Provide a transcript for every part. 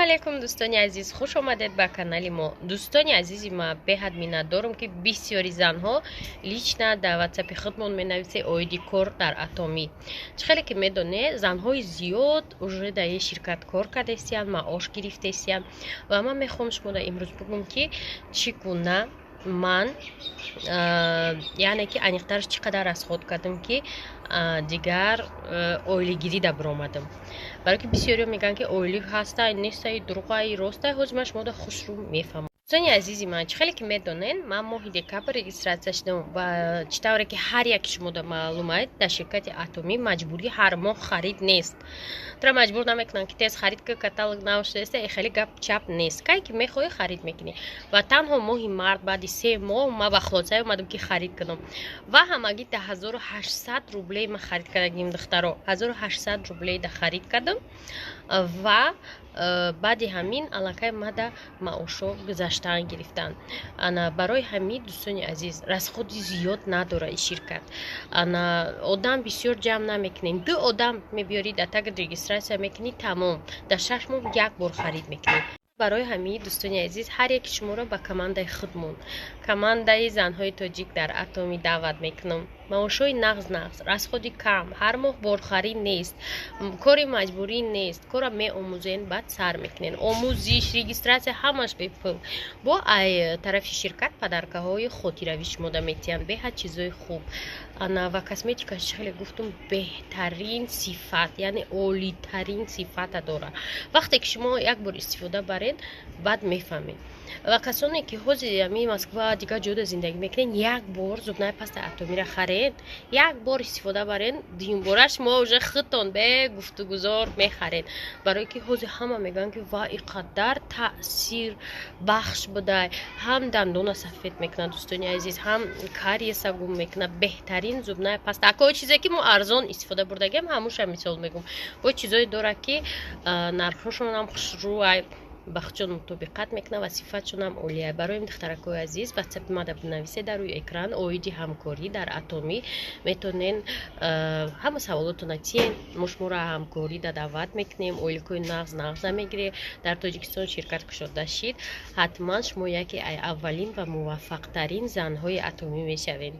алейкум дӯстони азиз, хуш омадед ба канали мо. Дӯстони азизи ма, беҳад миннатдорам ки бисёри занҳо лично дар ватсапи худмон менависед оиди кор дар атомӣ. Чӣ хеле ки медонед, занҳои зиёд уже дар ин ширкат кор кардастиянд, маош гирифтастиянд ва ман мехоҳам шуморо имрӯз бигӯм ки чӣ гуна ман яъне ки аниқтараш чӣ қадар расход кардам ки дигар оилигирӣ да биромадам. Барои ки бисёриҳо мегӯянд ки оилӣ ҳастай, нестай, дурӯғай, ростай. ҳозир ман шуморо хушрӯ мефаҳмам. дӯстони азизи ман, чӣ хеле ки медонед, ман моҳи декабр регистратсия шудам ва чӣ тавре ки ҳар яки шумода маълум аст, дар ширкати атомӣ маҷбурӣ ҳар моҳ харид нест. тора маҷбур намекунанд ки тез харид кун, каталог навшудааст, хеле гап чап нест. кай ки мехоҳӣ харид мекунӣ ва танҳо моҳи март баъди 3 моҳ ман ба хулосае омадам ки харид кунам ва ҳамагӣ да 1800 рублей ман харид кардагим духтаро. 1800 рублей да харид кардам ва баъди ҳамин аллакай мада маошо гузаштан гирифтан. Барои ҳамин дӯстони азиз, расходи зиёд надора ин ширкат. Одам бисёр ҷамъ намекунем. 2 одам мебиёрӣ дар таги регистратсия мекунӣ, тамом. Дар 6 моҳ як бор харид мекунӣ. барои ҳамин дӯстони азиз, ҳар яки шуморо ба командаи худмон, командаи занҳои тоҷик дар атомӣ даъват мекунам. маошҳои нағз, расходи кам, ҳар моҳ борхарид нест, кори маҷбурӣ нест, кора меомӯзен, баъд сар мекунен. омӯзиш, регистратсия ҳамаш бепул. бо ай тарафи ширкат падаркаҳои хотиравӣ шумо да метиҳанд, беҳад чизои хуб. ва косметика чӣ хеле гуфтум, беҳтарин сифат, яъне олитарин сифата дора. вақте ки шумо як бор истифода баред, баъд мефаҳмед. ва касоне ки ҳозир ями Москва дигар ҷода зиндагӣ мекунед, як бор зубнаи пасти атомиро харед, як бор истифода баред, дуюмбора шумо уже худтон бе гуфтугузор мехаред. барое ки ҳозир ҳама мегӯянд ки ва ин қадар таъсир бахш будай, ҳам дандона сафед мекунад дӯстони азиз, ҳам кариеса гум мекунад. беҳтарин зубнаи паста, акои чизе ки мо арзон истифода бурдагем, ҳамуша мисол мегӯм. бо чизое дора ки нархҳошонам хушрӯай бахчон мутобиқат мекунад ва сифатшонам олия. барои ин духтаракои азиз, ватсапи мада бинависед дар рӯи экран оиди ҳамкорӣ дар атомӣ. метонен ҳама саволотона тиен, мо шуморо ҳамкорӣ да даъват мекунем. оиликои нағза мегиред, дар тоҷикистон ширкат кушода шид, ҳатман шумо яке аввалин ва муваффақтарин занҳои атомӣ мешавед.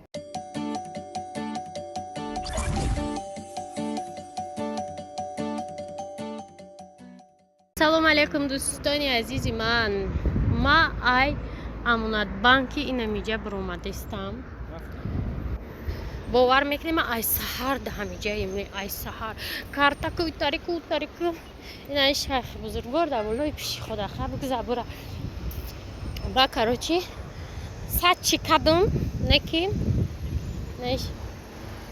салому алейкум дӯстони азизи ман. ман ай амонатбанки инамиҷа биромадистам. бовар мекунем ай саҳар да ҳамиҷа ай саҳар картакуй тарику ина шайх бузургвор да болои пиши хода хаб забура ба карочи сачи кадам некин неш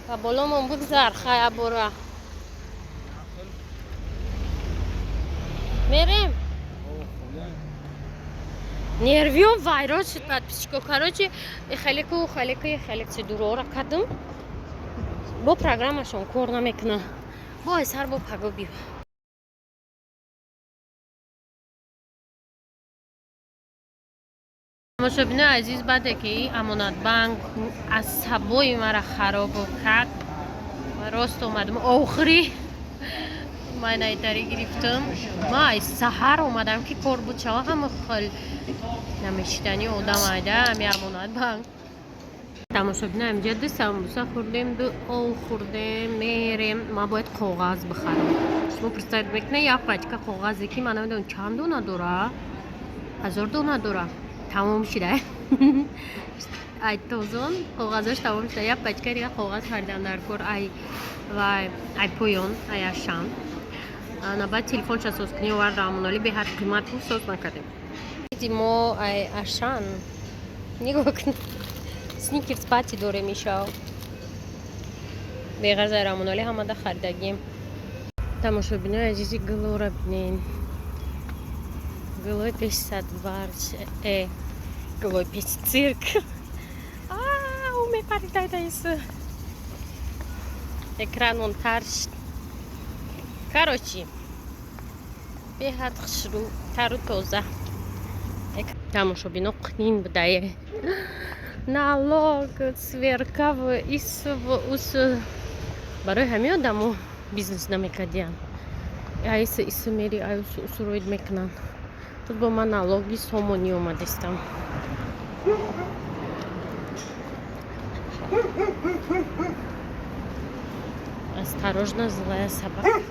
ба боломон бигзар хая бора мерем нервиём вайрон шуд подписчико. короче хелеки дурора кадам, бо программашон кор намекуна. бо ай сар бо паго биё. тамошобинои азиз, баъде ки амонатбанк асабои мара хароб кард, рост омадам охирӣ майнайтарӣ гирифтам. ман ай саҳар омадам ки кор буд шава ҳама хел намешитани одам айда ами амонатбанк. тамошобина амҷа ду самбуса хӯрдем, ду ол хӯрдем, мерем. ман бояд коғаз бихарам. шумо представ мекунед як пачка коғазе ки ман намедонам чанд дона дора, 1000 дона дора. тамом шуда ай тозон коғазош тамом шуда. як пачка дига коғаз харидам дар кор. ай вай ай поён, ай ашан. баъд телефонша созкунӣ овард рамоноли беҳад қимат буд, соз накардем. мо ай ашан нигоҳ кун, сникерс пати дорем ишав беғарзаи рамоноли ҳамада харидагим. тамошобинои азизи гулора бинен. гулой пешсадварш гулой пеш цирк мепаридайдаису экранон тарш. короче беҳад хушрӯ тару тоза. тамошобино қинин будае налог сверкав исв ус. барои ҳамин одамо бизнес намекардиянд. Այս իսմերի այուս ուսուրոյդ մեկնան Тут бы монологи сомони омадестам. Осторожно, злая собака.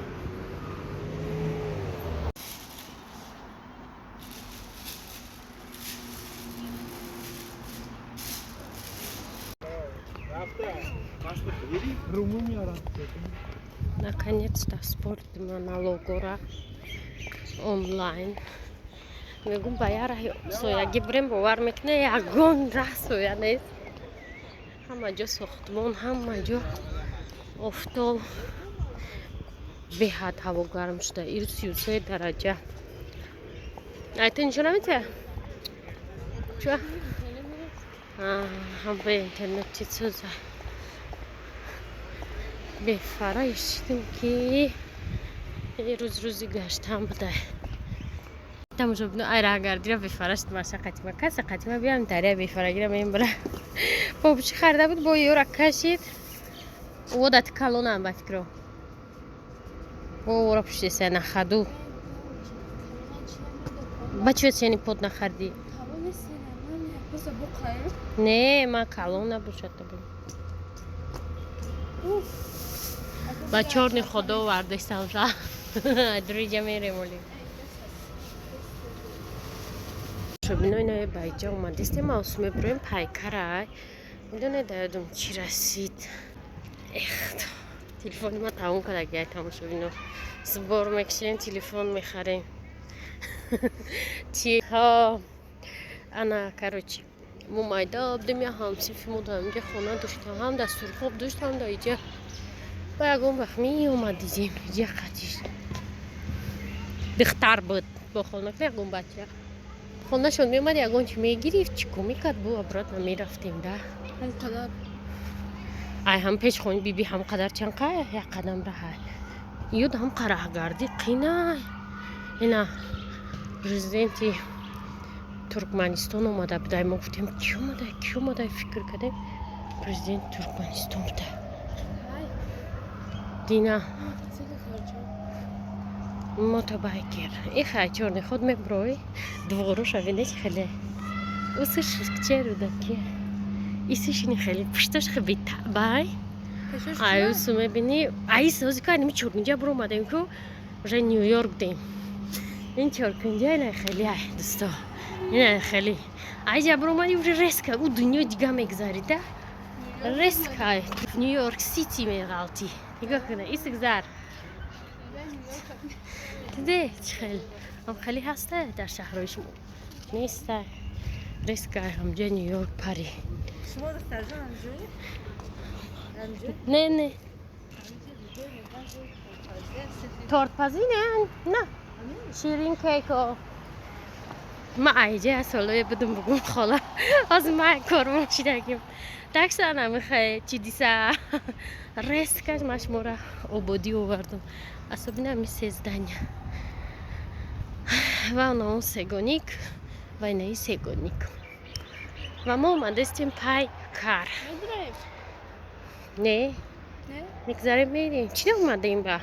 Наконец-то спорт монологора онлайн. Мегум баяра соя гибрем бовар мекне ягон ра соя нест. Ҳама ҷо сохтмон, ҳама ҷо офтоб. Беҳад ҳаво гарм шуда. 33 дараҷа. Ай ты ничего не видишь? Чё? Ҳам ба интернете сӯза. Бефара ишидим ки рӯзи гаштам будай. Тамошобин айра гардира бефараш маша қатима каса қатима биам даря бефарагира мем бра. Бобчи харда буд бо ёра кашид. Водат калонам баткро. О, рапши се на хаду. Бачо сени под нахарди. Не, ма калона бушата бу. Ба чорни ходо вардестам за. Дриҷа меремоли. Шобиной байҷа омадистем авсуме броем пайкарай. Мидоне даёдум чӣ расид. Эх, телефони ма тамом кардак яй тамошобино. Сбор мекишем, телефон мехарем. Чи ҳа ана короче мо майда будем я ҳамсинфи мо дар инҷа хона доштам, ҳам дастурхоб доштам дар инҷа. Ба ягон вақт меомад дидем инҷа қатиш духтар буд бо хона ягон бача хонашон меомад ягон чи мегирифт чико мекард бо обратно мерафтем да ай ҳам пешхони биби ҳам қадар чанқа як қадам раҳай юд ҳам қараҳгарди қинай ина президенти Туркманистон омада будай мо гуфтем ки омада фикр кардем президент Туркманистон буда дина мотобайкер ихай чорни худ меброй дворуша винеш хеле усиш кчерудак исишини хеле пушташ хеби табай ай усу мебини ай созика ними чорнинҷа буромадем ку уже Нью-Йорк дем ин чоркунҷа ина хеле ай дусто ина хеле айҷа буромади уже реска у дунё дига мегзарида реска Нью-Йорк Сити меғалти нигоҳ кунай исигзар دیده چخل هم خیلی هسته در شهرهای شما نیسته ریسک همجا نیویورک پری شما دختر جان نه نه تورت پزی نه شیرین کیک و ما ایجا سالوی بدم بگم خاله از ما کارمون شدگیم دکسان هم خیلی چی دیسه ریسکش مشموره ободи овардам асобина ми сезданя ва он сегоник ва инаи сегоник ва мо омадестим пай кар не мегзарем мерем чӣ омадем ба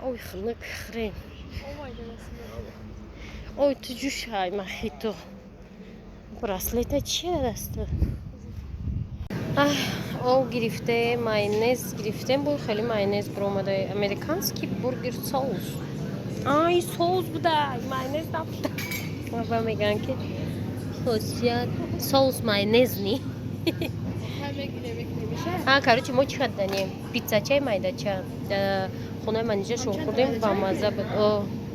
ой хунук хӯрем ой ту ҷӯшай махито браслета чия дасту ов гирифте майонез гирифтем бо хеле майонез биромада американский бургер соус ай соус буда майонез набуда ва меган ки хосият соус майонезни короче мо чӣ карданем пиццачаи майдача хонаи ман инҷа шо хӯрдем ба мазза буд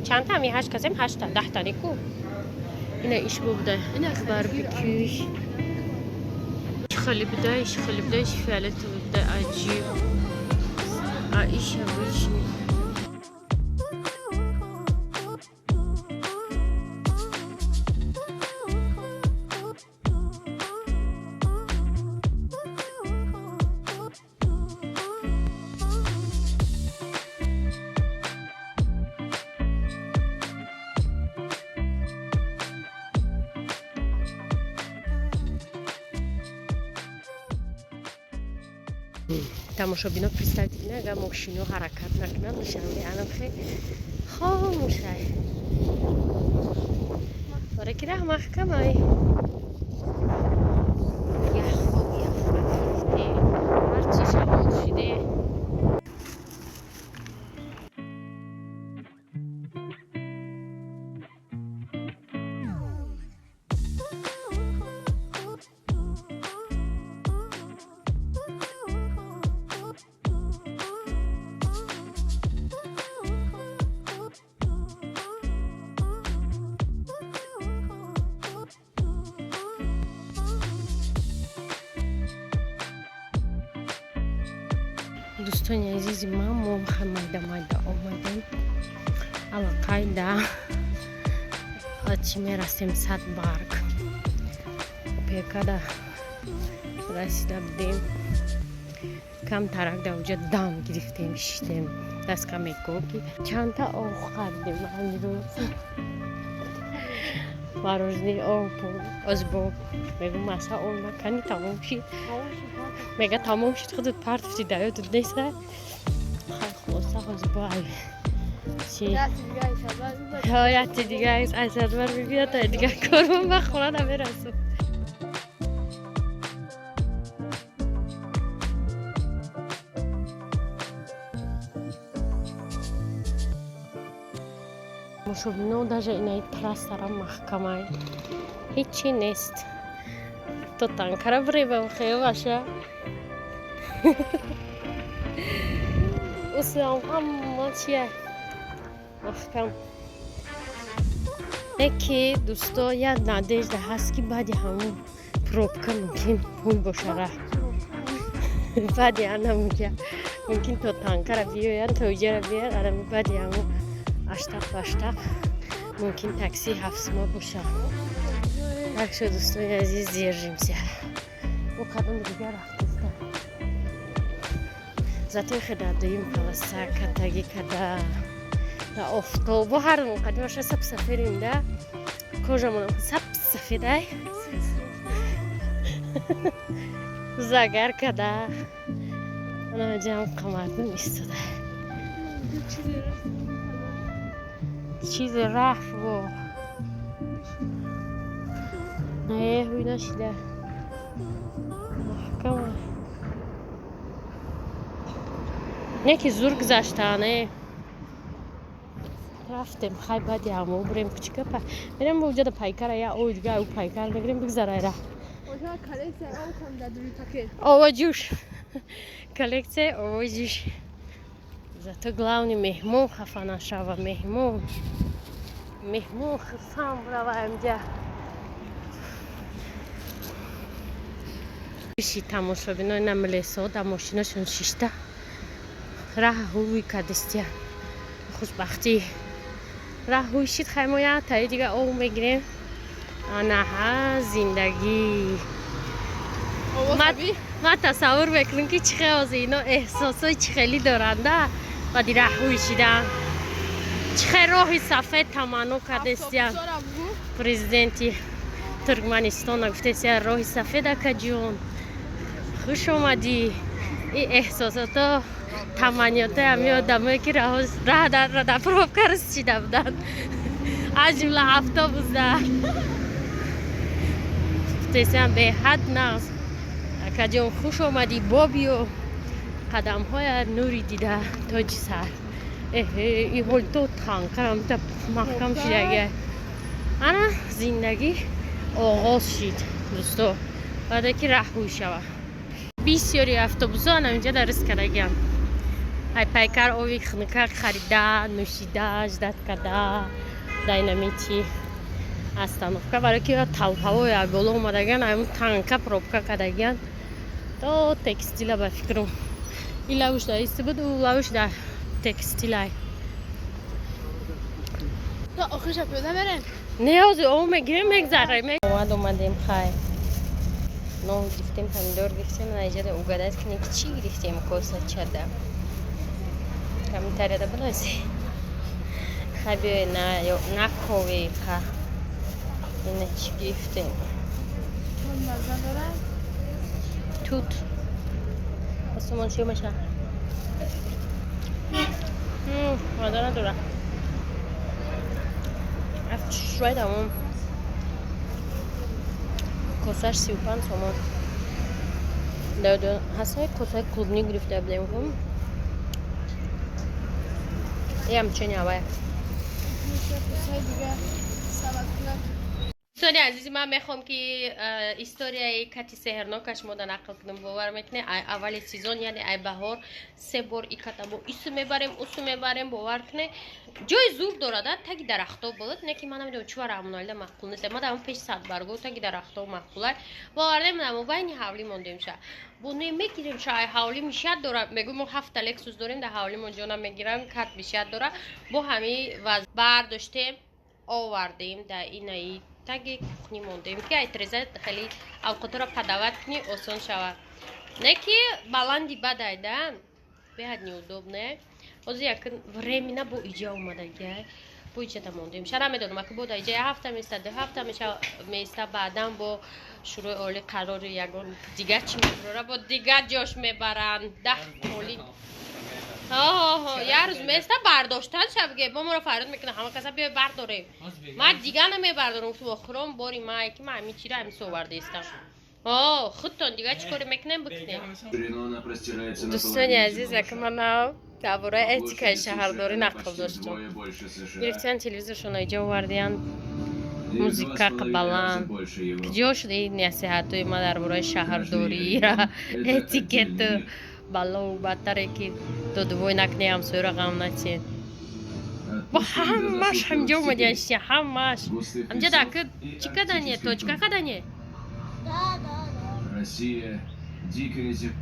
чандта ами 8 касем 8 10 та неку ина иш буда барбекюш خالی بدایش فعلیت بوده عجیب ایش обычный тамошобино представьте, ага машину ҳаракат накунад, душанбе анам хеле хомӯшай. бараки раҳ маҳкамай. Яхоб гирифте. ҳарчи шамол шиде. دوستان عزیز من майда آمدیم аллақайда چی میرسیم 100 برگ پیکادا رسیده بودیم کم ترک در اونجا دم گرفتیم شدیم دست کم میگوگی چند تا آب خردیم امروز مروزنی آب از باب میگو مسا آب نکنی تمام شد میگه تمام شد خودت پرت شدی یادت نیست خیلی خلاصه از بای چی؟ حالت دیگه از ادوار ببید تا دیگه کارم به خونه نمیرسم مشابهینو даже اینایی پلاسترم محکمه هیچی نیست تو تنکره بریبم خیلی باشه اصلا هم چیه محکم یکی دوستا یه نادجده هست که بعدی همون پروبکه ممکن پول باشه راه بعدی همون ممکن تو تنکره بیاید تو جره بیاد آدم بعدی همون اشتاق ممکن تاکسی 7 ماه باشه так что دوستان عزیز держимся او قدم دیگه رفتیم зато خدا دویم پلاسا کتگی کدا دا افتاب و هر قدم باشه سب سفریم ده کجامون سب سفیده زاگر کدا انا جام قمردون ایستاده چیز رفت و نه هوی نشده محکمه یکی زور گذاشتانه رفتیم خیلی بدی همه بریم کوچیکه بریم به وجود پیکر یا او دیگه او پیکر بگیریم بگذاره را اوه جوش کلکسه اوه جوش зато главный мehмон хафа нашава мehмон хисам браваем дя иши тамошобинои намлесо да мошинашон шишта раҳ ҳуи кадистия хушбахтӣ раҳ ҳуи шид хаймоя таи дига ов мегирем анаҳа зиндагӣ ма тасаввур мекунем ки чӣ хелози ино эҳсосои чӣ хелӣ доранда баъди раҳҳуи шидан чӣ хел роҳи сафед таманно кардестиян президенти туркманистона гуфтестия роҳи сафед акаҷон хуш омадӣ ин эҳсосото таманиётаи ҳамин одамое ки раҳ дар пробка расида буданд аз ҷумла автобусда гуфтестиян беҳад нағз акаҷон хуш омадӣ бобиё қадамҳоят нури дида тоҷи сар ин ҳол то танкарам та маҳкам шидагия ана зиндагӣ оғоз шид дӯсто баъде ки раҳҳуй шава бисёри автобусҳо ана инҷа дарс кардагиам ай пайкар ови хунукак харида нӯшида ждат карда дайнамичи остановка барои ки талпаҳои агола омадагиан аймун танка пробка кардагиан то текстила ба фикрам ин лавуш да исти буд у лавуш да текстилай то охиша пиёда берем неози о мегирем мегзарем омадем хай нон гирифтем помидор гирифтем наҷада угадат кинем ки чӣ гирифтем коса чада комментарияда бинависе хай биёй наковека ина чӣ гирифтем тут Посмотрим, что мы. вода نداره. شوی تمام کاسهش 35 تومان. هستن کاسه کلونی گرفته بودیم خب یه همچنین هواه دوستان عزیزی من میخوام که استوریای کتی سحرناکش ما نقل کنم. باور میکنه اول سیزن یعنی ای بهار 3 بار این کتابو ایسو میبریم اوسو میبریم. باور کنه جای زور داره تاگی درختا بود نه که من نمیدونم چوار همونالده مقبول نیست. ما دارم پیش صد برگو تاگی درختا مقبوله. باور نمیدونم و بین حولی موندیم شه بونه میگیریم شای حولی میشد داره میگم ما 7 لکسوس داریم در حولی مون جونا میگیرم کات میشد داره با همین وز برداشتیم آوردیم در اینایی تاگی کخنی موندیم که ایترزت خیلی اوقات را پدوات کنی آسان شود نه که بلندی بدایدن بهت неудобне. از یکن времена با ایجا اومده که با ایجا موندیم شد میدونم که بود ایجا هفته میسته 2 هفته میسته بعدا با شروع اولی قرار یگان دیگر چی میبره با دیگر جاش میبرن 10 اولی یه روز میسته برداشتن شبگه با ما رو فراد میکنه همه کسا بیا برداره من دیگه نمیبردارم تو آخرام باری من که من همین چی رو همین سوورده استم خودتان دیگه چی کاری میکنیم بکنیم. دوستانی عزیز که من درباره اتیکای شهرداری نقل داشتم گرفتن تلویزیونشون اینجا آوردین موزیکا قبلان کجا شده این نصیحت های ما درباره شهرداری اتیکت بالا و بدتره که دوی نکنی همسوی را غم نچین با همش همجا اومدین همش همجا دکت چی کدنیه точка کدنیه Россия, дикая земля.